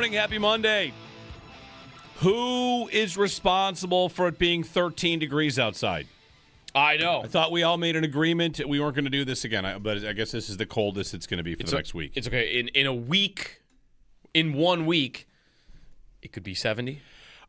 Happy Monday. Who is responsible for it being 13 degrees outside? I know. I thought we all made an agreement we weren't going to do this again, but I guess this is the coldest it's going to be for the next week. It's okay. In 1 week, it could be 70.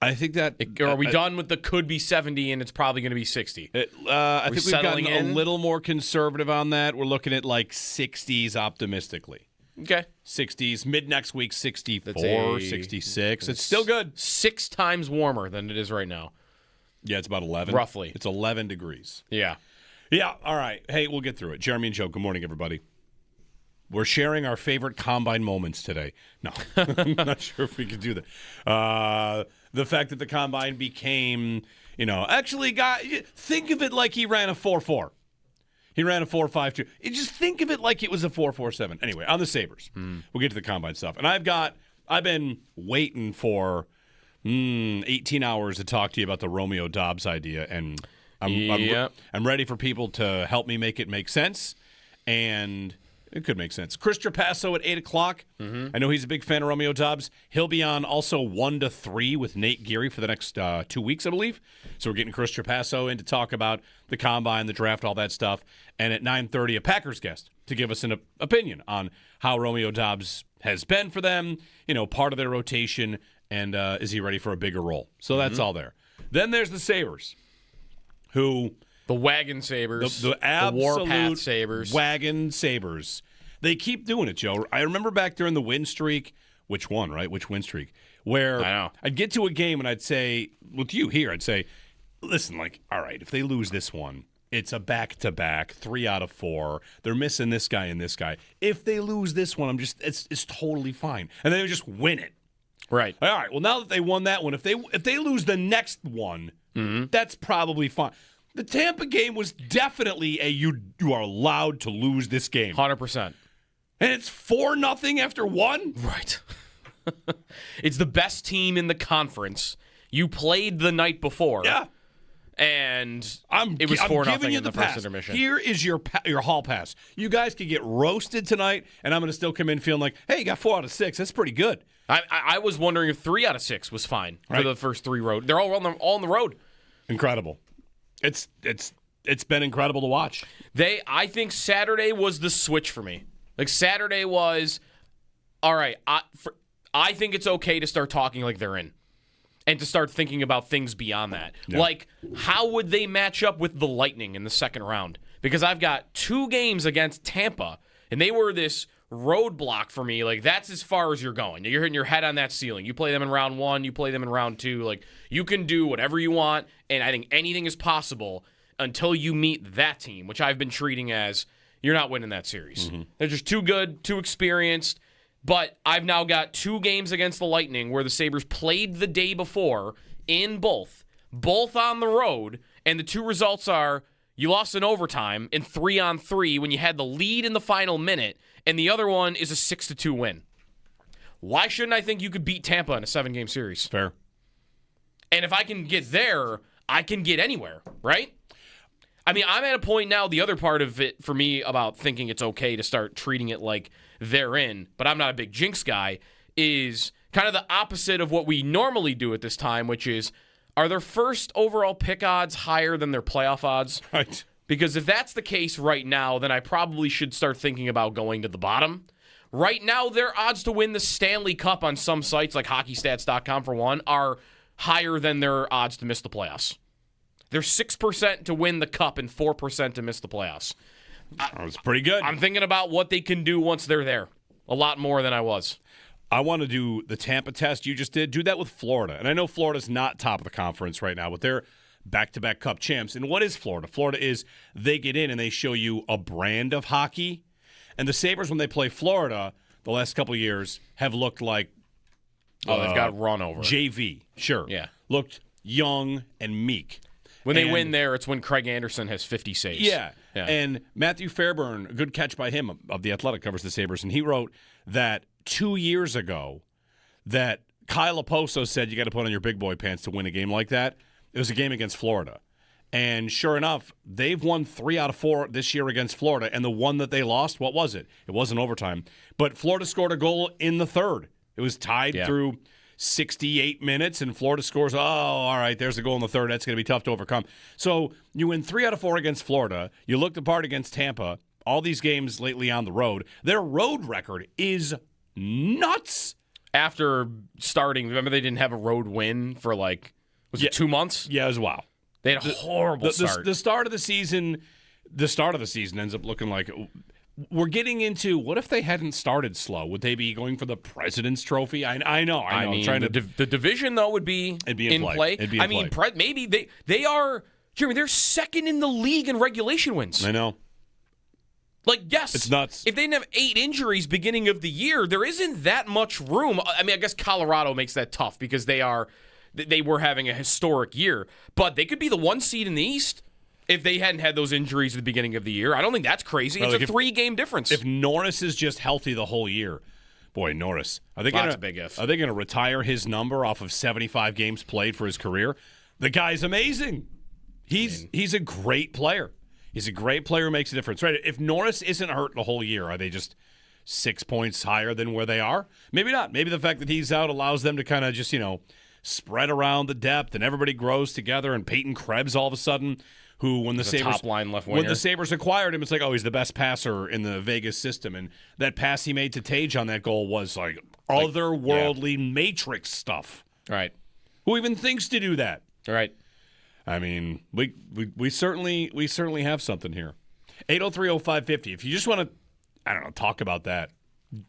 I think that... Are we done with the could be 70 and it's probably going to be 60? I think we've gotten a little more conservative on that. We're looking at like 60s optimistically. Okay. 60s, mid next week, 64, 66. It's still good. 6 times warmer than it is right now. Yeah, it's about 11. Roughly. It's 11 degrees. Yeah. Yeah, all right. Hey, we'll get through it. Jeremy and Joe, good morning, everybody. We're sharing our favorite combine moments today. No, I'm not sure if we could do that. The fact that the combine became, actually, think of it like he ran a 4.4. He ran a 4.52. Just think of it like it was a 4.47. Anyway, on the Sabres. We'll get to the combine stuff. And I've been waiting for 18 hours to talk to you about the Romeo Dobs idea, and I'm ready for people to help me make it make sense, and it could make sense. Chris Trapasso at 8 o'clock. I know he's a big fan of Romeo Dobs. He'll be on also 1 to 3 with Nate Geary for the next 2 weeks, I believe. So we're getting Chris Trapasso in to talk about the combine, the draft, all that stuff. And at 9:30, a Packers guest to give us an opinion on how Romeo Dobs has been for them, part of their rotation, and is he ready for a bigger role? So that's all there. Then there's the Sabres, who... The Wagon Sabres. The absolute Warpath Sabres. Wagon Sabres. They keep doing it, Joe. I remember back during the win streak, which one, right? Which win streak? Where I know. I'd get to a game and I'd say, with you here, I'd say, listen, all right, if they lose this one, it's a back-to-back, 3 out of 4. They're missing this guy and this guy. If they lose this one, it's totally fine. And they would just win it. Right. All right, well, now that they won that one, if they lose the next one, that's probably fine. The Tampa game was definitely you are allowed to lose this game. 100%. And it's 4-0 after 1? Right. It's the best team in the conference. You played the night before. Yeah. And it was 4-0 in the first intermission. Here is your hall pass. You guys could get roasted tonight, and I'm going to still come in feeling like, hey, you got 4 out of 6. That's pretty good. I was wondering if 3 out of 6 was fine for the first 3 road. They're all on the road. Incredible. It's been incredible to watch. I think Saturday was the switch for me. Like Saturday was, all right. I think it's okay to start talking like they're in, and to start thinking about things beyond that. Yeah. Like, how would they match up with the Lightning in the second round? Because I've got 2 games against Tampa, and they were this roadblock for me. Like, that's as far as you're going. You're hitting your head on that ceiling. You play them in round 1, you play them in round 2. Like, you can do whatever you want, and I think anything is possible until you meet that team, which I've been treating as you're not winning that series. They're just too good, too experienced. But I've now got 2 games against the Lightning where the Sabres played the day before in both on the road, and the 2 results are you lost in overtime in 3-on-3 when you had the lead in the final minute, and the other one is a 6-2 win. Why shouldn't I think you could beat Tampa in a 7-game series? Fair. And if I can get there, I can get anywhere, right? I mean, I'm at a point now, the other part of it for me about thinking it's okay to start treating it like they're in, but I'm not a big jinx guy, is kind of the opposite of what we normally do at this time, which is, are their first overall pick odds higher than their playoff odds? Right. Because if that's the case right now, then I probably should start thinking about going to the bottom. Right now, their odds to win the Stanley Cup on some sites, like hockeystats.com for one, are higher than their odds to miss the playoffs. They're 6% to win the Cup and 4% to miss the playoffs. That's pretty good. I'm thinking about what they can do once they're there. A lot more than I was. I want to do the Tampa test you just did. Do that with Florida. And I know Florida's not top of the conference right now, but they're back-to-back Cup champs. And what is Florida? Florida is they get in and they show you a brand of hockey. And the Sabres, when they play Florida, the last couple of years have looked like they've got run over. JV, sure. Yeah. Looked young and meek. When they win there, it's when Craig Anderson has 50 saves. Yeah. And Matthew Fairburn, a good catch by him of The Athletic, covers the Sabres, and he wrote that 2 years ago that Kyle Oposo said you got to put on your big boy pants to win a game like that. It was a game against Florida. And sure enough, they've won 3 out of 4 this year against Florida, and the one that they lost, what was it? It wasn't overtime. But Florida scored a goal in the third It was tied Yeah. through 68 minutes, and Florida scores. Oh, all right, there's a goal in the third. That's going to be tough to overcome. So you win 3 out of 4 against Florida. You looked apart against Tampa. All these games lately on the road. Their road record is nuts. After starting, remember they didn't have a road win for it 2 months? Yeah, as well. They had a horrible start. The start of the season ends up looking like we're getting into what if they hadn't started slow? Would they be going for the President's Trophy? I know. I mean, the division though would be in play. It'd be in play. Maybe they are. Jeremy, they're second in the league in regulation wins. I know. Yes. It's nuts. If they didn't have 8 injuries beginning of the year, there isn't that much room. I mean, I guess Colorado makes that tough because they were having a historic year. But they could be the 1 seed in the East if they hadn't had those injuries at the beginning of the year. I don't think that's crazy. It's a 3-game difference. If Norris is just healthy the whole year, boy, Norris. That's a big if. Are they going to retire his number off of 75 games played for his career? The guy's amazing. He's a great player. He's a great player who makes a difference. Right? If Norris isn't hurt the whole year, are they just 6 points higher than where they are? Maybe not. Maybe the fact that he's out allows them to kind of just, spread around the depth and everybody grows together. And Peyton Krebs all of a sudden, who when the Sabres top line left winger. when the Sabres acquired him, it's like, oh, he's the best passer in the Vegas system. And that pass he made to Tage on that goal was like otherworldly Matrix stuff. Right. Who even thinks to do that? Right. I mean, we certainly have something here. 803-0550. If you just want to, talk about that,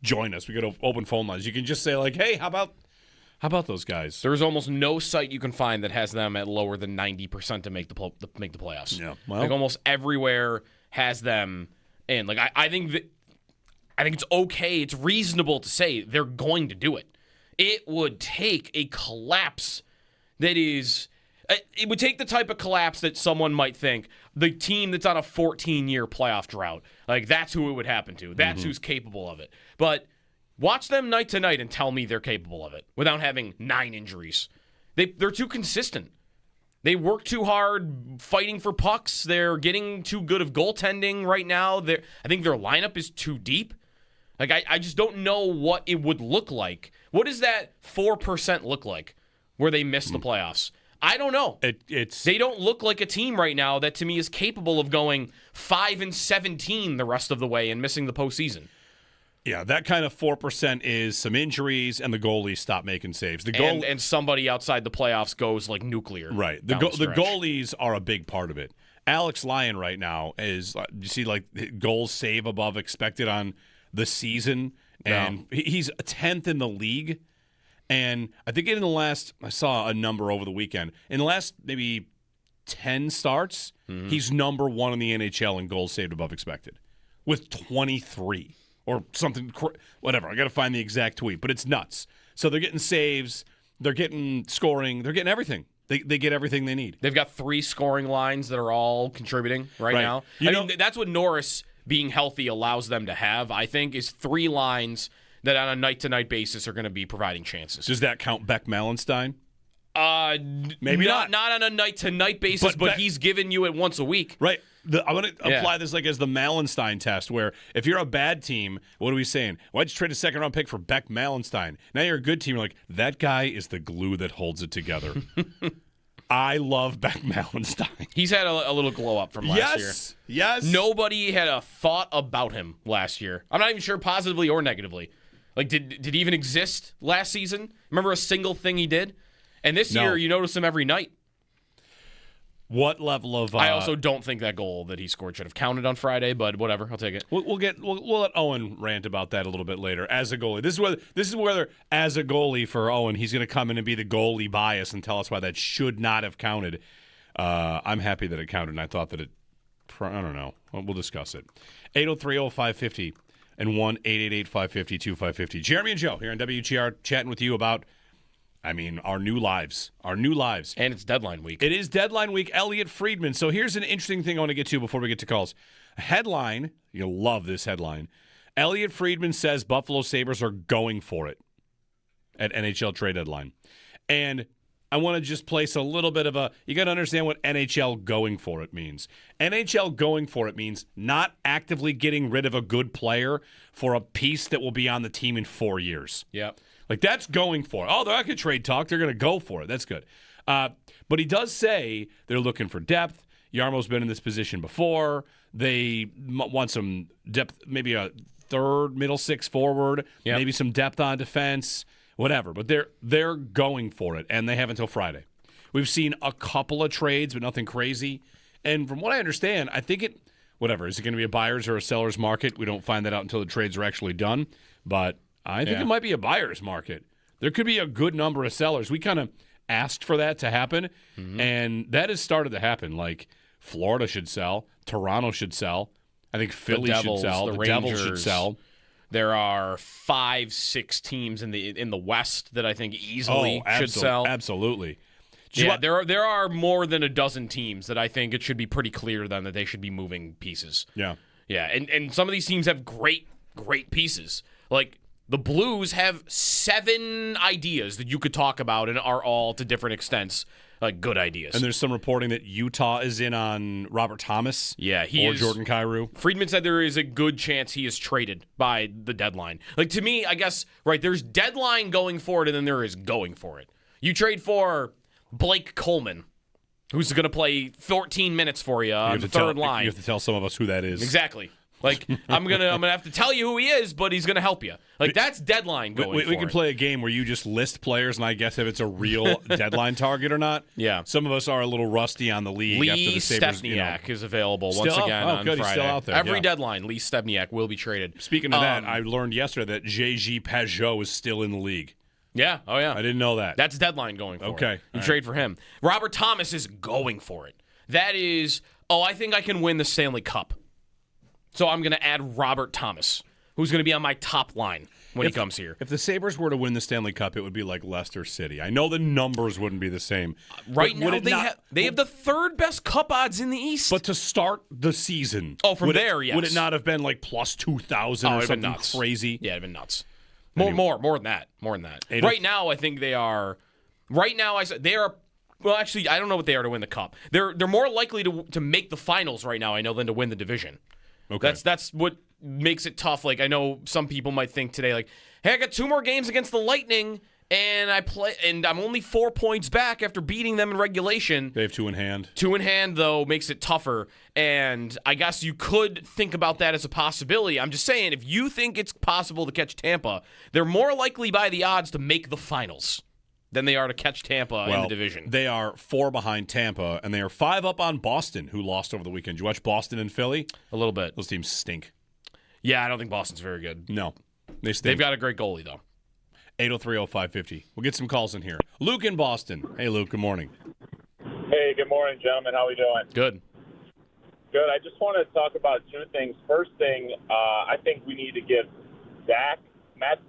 join us. We got open phone lines. You can just say hey, how about those guys? There's almost no site you can find that has them at lower than 90% to make the playoffs. Yeah, well, almost everywhere has them in. I think it's okay. It's reasonable to say they're going to do it. It would take a collapse that is. It would take the type of collapse that someone might think the team that's on a 14-year playoff drought. That's who it would happen to. That's who's capable of it. But watch them night to night and tell me they're capable of it without having 9 injuries. They're too consistent. They work too hard fighting for pucks. They're getting too good of goaltending right now. I think their lineup is too deep. I just don't know what it would look like. What does that 4% look like where they miss the playoffs? I don't know. They don't look like a team right now that to me is capable of going 5-17 the rest of the way and missing the postseason. Yeah, that kind of 4% is some injuries and the goalies stop making saves. And somebody outside the playoffs goes nuclear. Right. The goalies are a big part of it. Alex Lyon right now is, you see, goals save above expected on the season, and he's 10th in the league. And I think I saw a number over the weekend. In the last maybe 10 starts, he's number 1 in the NHL in goals saved above expected with 23 or something, whatever. I got to find the exact tweet, but it's nuts. So they're getting saves, they're getting scoring, they're getting everything. They get everything they need. They've got 3 scoring lines that are all contributing right now. That's what Norris being healthy allows them to have, I think, is 3 lines that on a night-to-night basis are going to be providing chances. Does that count Beck Malenstein? Maybe not on a night-to-night basis, but he's giving you it once a week. Right. I want to apply this as the Malenstein test, where if you're a bad team, what are we saying? Why'd you trade a second-round pick for Beck Malenstein? Now you're a good team. You're like, that guy is the glue that holds it together. I love Beck Malenstein. He's had a little glow-up from last year. Yes. Nobody had a thought about him last year. I'm not even sure positively or negatively. Did he even exist last season? Remember a single thing he did? And this year, you notice him every night. What level of? I also don't think that goal that he scored should have counted on Friday, but whatever, I'll take it. We'll let Owen rant about that a little bit later. As a goalie, this is whether as a goalie for Owen, he's going to come in and be the goalie bias and tell us why that should not have counted. I'm happy that it counted, and I thought that it. I don't know. We'll discuss it. 803-0550 and 1-888-550-2550. Jeremy and Joe here on WGR chatting with you about. Our new lives. And it's deadline week. It is deadline week. Elliot Friedman. So here's an interesting thing I want to get to before we get to calls. A headline. You'll love this headline. Elliot Friedman says Buffalo Sabres are going for it at NHL trade deadline. And I want to just place a little bit of you got to understand what NHL going for it means. NHL going for it means not actively getting rid of a good player for a piece that will be on the team in 4 years. Yep. Like, that's going for it. Oh, they're not going to trade talk. They're going to go for it. That's good. But he does say they're looking for depth. Yarmo's been in this position before. They want some depth, maybe a third, middle six forward, maybe some depth on defense, whatever. But they're going for it, and they have until Friday. We've seen a couple of trades, but nothing crazy. And from what I understand, I think is it going to be a buyer's or a seller's market? We don't find that out until the trades are actually done. But I think it might be a buyer's market. There could be a good number of sellers. We kind of asked for that to happen, and that has started to happen. Like, Florida should sell. Toronto should sell. I think Philly should sell. The Devils should sell. There are 5-6 teams in the West that I think easily should sell. Absolutely. There are more than a dozen teams that I think it should be pretty clear then that they should be moving pieces. Yeah. Yeah, and some of these teams have great pieces. Like, the Blues have 7 ideas that you could talk about and are all to different extents like good ideas. And there's some reporting that Utah is in on Robert Thomas. Yeah, Jordan Kyrou. Friedman said there is a good chance he is traded by the deadline. Like, to me, I guess, right, there's deadline going for it, and then there is going for it. You trade for Blake Coleman, who's going to play 14 minutes for you on the third line. You have to tell some of us who that is. Exactly. Like, I'm gonna have to tell you who he is, but he's gonna help you. Like, that's deadline going. We can play a game where you just list players, and I guess if it's a real deadline target or not. Yeah. Some of us are a little rusty on the league. After the Sabres, Stepniak is available once again on good. Friday. He's still out there. Every deadline, Lee Stepniak will be traded. Speaking of that, I learned yesterday that J.G. Pajot is still in the league. Yeah. Oh, yeah. I didn't know that. That's deadline going for it. Okay. You trade for him. Robert Thomas is going for it. That is, I think I can win the Stanley Cup. So I'm going to add Robert Thomas, who's going to be on my top line when he comes here. If the Sabres were to win the Stanley Cup, it would be like Leicester City. I know the numbers wouldn't be the same. Right now, they have the third best cup odds in the East. But to start the season, yes. Would it not have been like plus 2,000 or something crazy? Yeah, it'd been nuts. More than that. Right now, I think they are. Right now, they are. Well, actually, I don't know what they are to win the cup. They're more likely to make the finals right now, I know, than to win the division. Okay. That's what makes it tough. Like, I know some people might think today, like, hey, I got 2 more games against the Lightning, and I'm only 4 points back after beating them in regulation. They have 2 in hand. 2 in hand, though, makes it tougher. And I guess you could think about that as a possibility. I'm just saying, if you think it's possible to catch Tampa, they're more likely by the odds to make the finals than they are to catch Tampa in the division. They are 4 behind Tampa, and they are 5 up on Boston, who lost over the weekend. Did you watch Boston and Philly? A little bit. Those teams stink. Yeah, I don't think Boston's very good. No, they stink. They've got a great goalie, though. 803-0550. We'll get some calls in here. Luke in Boston. Hey, Luke, good morning. Hey, good morning, gentlemen. How are we doing? Good. Good. I just want to talk about 2 things. First thing, I think we need to give Zack Mets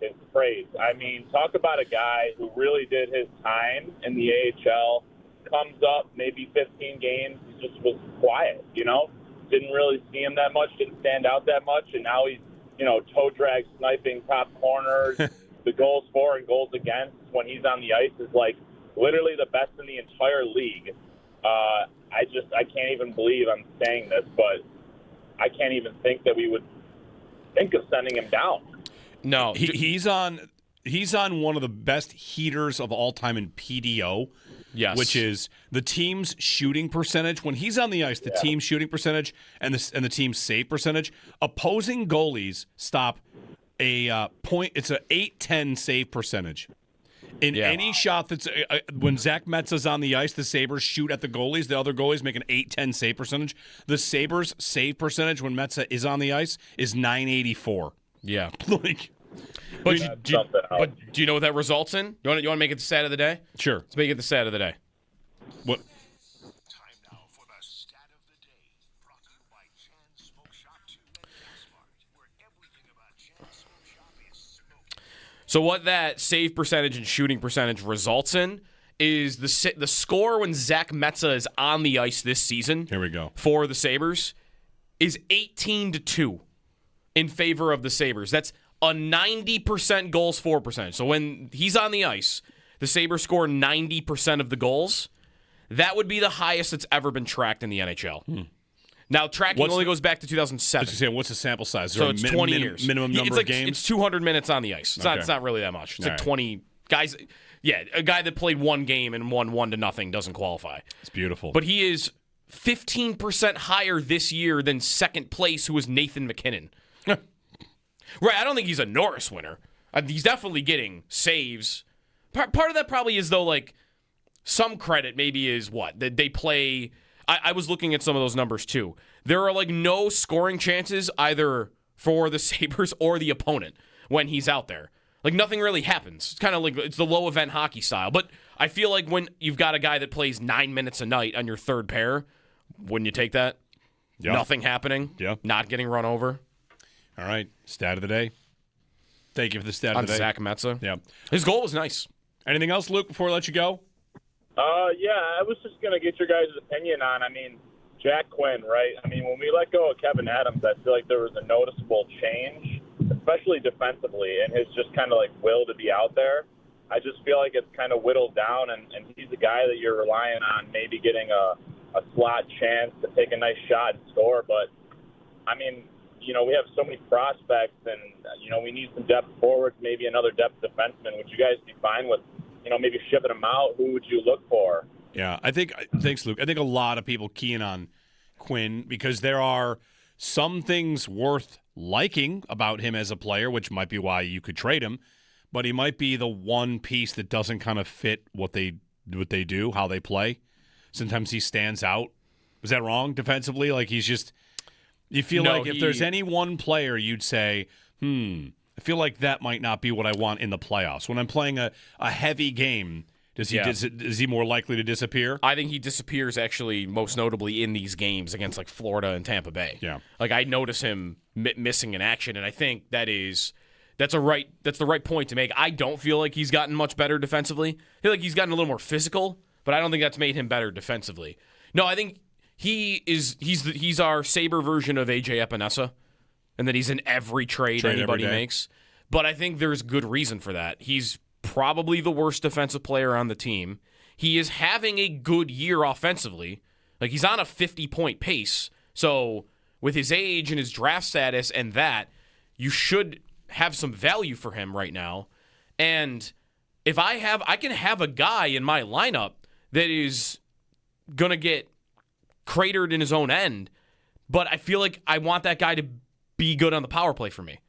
his praise. I mean, talk about a guy who really did his time in the AHL, comes up maybe 15 games, he just was quiet, didn't really see him that much, didn't stand out that much, and now he's, toe drag sniping top corners. The goals for and goals against when he's on the ice is like literally the best in the entire league. I can't even believe I'm saying this, but I can't even think that we would think of sending him down. No, he's on one of the best heaters of all time in PDO. Yes, which is the team's shooting percentage when he's on the ice. The team's shooting percentage and the team's save percentage. Opposing goalies stop a point. It's a 8-10 save percentage. In any shot that's when Zack Mets is on the ice, the Sabres shoot at the goalies. The other goalies make an 8-10 save percentage. The Sabres save percentage when Mets is on the ice is .984. Yeah. But do you know what that results in? You want to make it the stat of the day? Sure. Let's make it the stat of the day. What? Time now for the stat of the day, brought to you by Chan Smoke Shop 2 and Smart, where everything about Chan Smoke Shop is smoking. So what that save percentage and shooting percentage results in is the score when Zack Mets is on the ice this season. Here we go. For the Sabres is 18-2 in favor of the Sabres. That's a 90% goals for percentage. So when he's on the ice, the Sabres score 90% of the goals. That would be the highest that's ever been tracked in the NHL. Now, tracking only goes back to 2007. What's the sample size? Is So there it's a 20 years. Minimum number of games? It's 200 minutes on the ice. It's not really that much. It's All like right. 20 guys. Yeah, a guy that played one game and won 1-0 doesn't qualify. It's beautiful. But he is 15% higher this year than second place, who was Nathan McKinnon. Right, I don't think he's a Norris winner. He's definitely getting saves. Part of that probably is, though, like, some credit maybe is what? That they play. I was looking at some of those numbers, too. There are, like, no scoring chances either for the Sabres or the opponent when he's out there. Like, nothing really happens. It's kind of like it's the low-event hockey style. But I feel like when you've got a guy that plays 9 minutes a night on your third pair, wouldn't you take that? Yep. Nothing happening. Yep. Not getting run over. All right. Stat of the day. Thank you for the stat of the day. Zack Mets. Yeah. His goal was nice. Anything else, Luke, before I let you go? Yeah, I was just going to get your guys' opinion on, Jack Quinn, right? When we let go of Kevin Adams, I feel like there was a noticeable change, especially defensively, and his just kind of like will to be out there. I just feel like it's kind of whittled down, and he's a guy that you're relying on maybe getting a slot chance to take a nice shot and score. But, we have so many prospects, and, we need some depth forwards, maybe another depth defenseman. Would you guys be fine with, maybe shipping them out? Who would you look for? Yeah, thanks, Luke. I think a lot of people keying on Quinn because there are some things worth liking about him as a player, which might be why you could trade him, but he might be the one piece that doesn't kind of fit what they do, how they play. Sometimes he stands out. Was that wrong defensively? Like he's just – you feel like if there's any one player you'd say, I feel like that might not be what I want in the playoffs. When I'm playing a heavy game – is he more likely to disappear? I think he disappears actually most notably in these games against like Florida and Tampa Bay. Yeah. Like I notice him missing in action, and I think that's the right point to make. I don't feel like he's gotten much better defensively. I feel like he's gotten a little more physical, but I don't think that's made him better defensively. No, I think he's our Sabre version of AJ Epinesa, and that he's in every trade anybody makes. But I think there's good reason for that. He's probably the worst defensive player on the team. He is having a good year offensively. Like he's on a 50-point pace. So with his age and his draft status and that, you should have some value for him right now. And if I can have a guy in my lineup that is going to get cratered in his own end, but I feel like I want that guy to be good on the power play for me.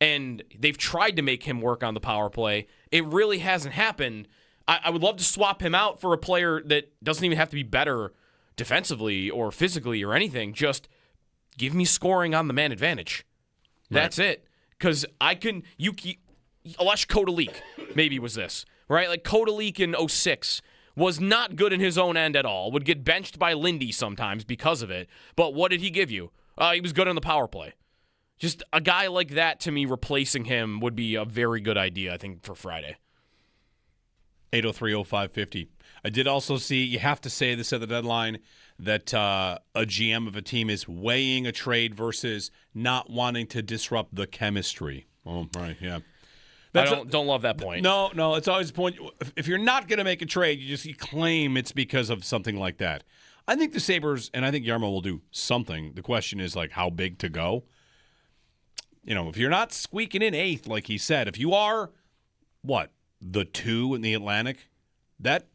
And they've tried to make him work on the power play. It really hasn't happened. I would love to swap him out for a player that doesn't even have to be better defensively or physically or anything. Just give me scoring on the man advantage. That's it. Because Alesh Kotelik maybe was this, right? Like Kotelik in 06 was not good in his own end at all. Would get benched by Lindy sometimes because of it. But what did he give you? He was good on the power play. Just a guy like that, to me, replacing him would be a very good idea, I think, for Friday. 803-0550. I did also see, you have to say this at the deadline, that a GM of a team is weighing a trade versus not wanting to disrupt the chemistry. Oh, right, yeah. I don't love that point. No, it's always a point. If you're not going to make a trade, you claim it's because of something like that. I think the Sabres, and I think Jarmo will do something. The question is, like, how big to go? If you're not squeaking in eighth, like he said, if you are, the 2 in the Atlantic, that,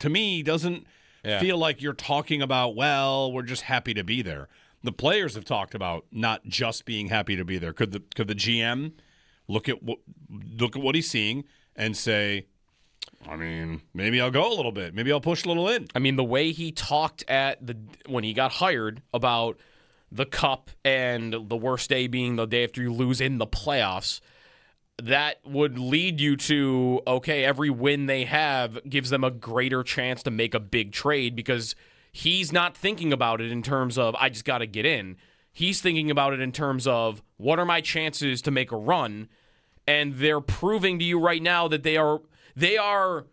to me, doesn't feel like you're talking about, we're just happy to be there. The players have talked about not just being happy to be there. Could the GM look at what he's seeing and say, maybe I'll go a little bit. Maybe I'll push a little in. The way he talked when he got hired about the cup and the worst day being the day after you lose in the playoffs, that would lead you to, okay, every win they have gives them a greater chance to make a big trade because he's not thinking about it in terms of, I just got to get in. He's thinking about it in terms of, what are my chances to make a run? And they're proving to you right now that they are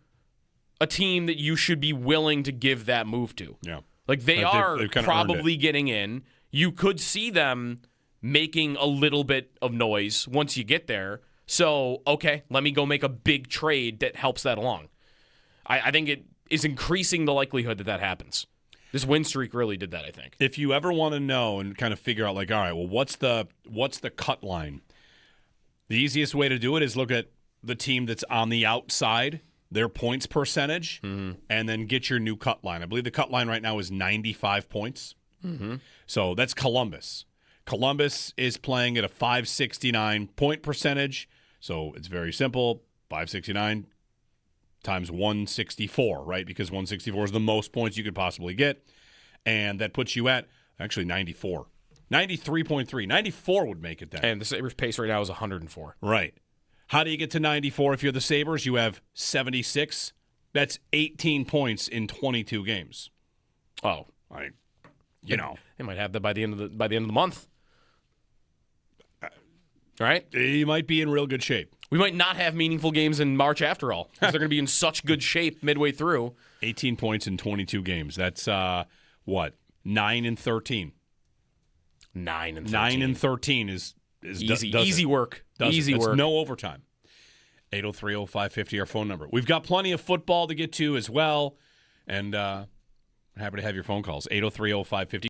a team that you should be willing to give that move to. Yeah. Like they've probably getting in. You could see them making a little bit of noise once you get there. So, okay, let me go make a big trade that helps that along. I think it is increasing the likelihood that happens. This win streak really did that, I think. If you ever want to know and kind of figure out, like, all right, well, what's the cut line? The easiest way to do it is look at the team that's on the outside, their points percentage, and then get your new cut line. I believe the cut line right now is 95 points. So that's Columbus. Columbus is playing at a 569 point percentage. So it's very simple. 569 times 164, right? Because 164 is the most points you could possibly get. And that puts you at actually 94. 93.3. 94 would make it then. And the Sabres' pace right now is 104. Right. How do you get to 94 if you're the Sabres? You have 76. That's 18 points in 22 games. Oh, they might have that by the end of the month. Right? You might be in real good shape. We might not have meaningful games in March after all, because they're going to be in such good shape midway through. 18 points in 22 games. That's what? 9 and 13. 9 and 13. 9 and 13 is easy work. Easy work. No overtime. 803-0550, our phone number. We've got plenty of football to get to as well, and happy to have your phone calls. 803-0550.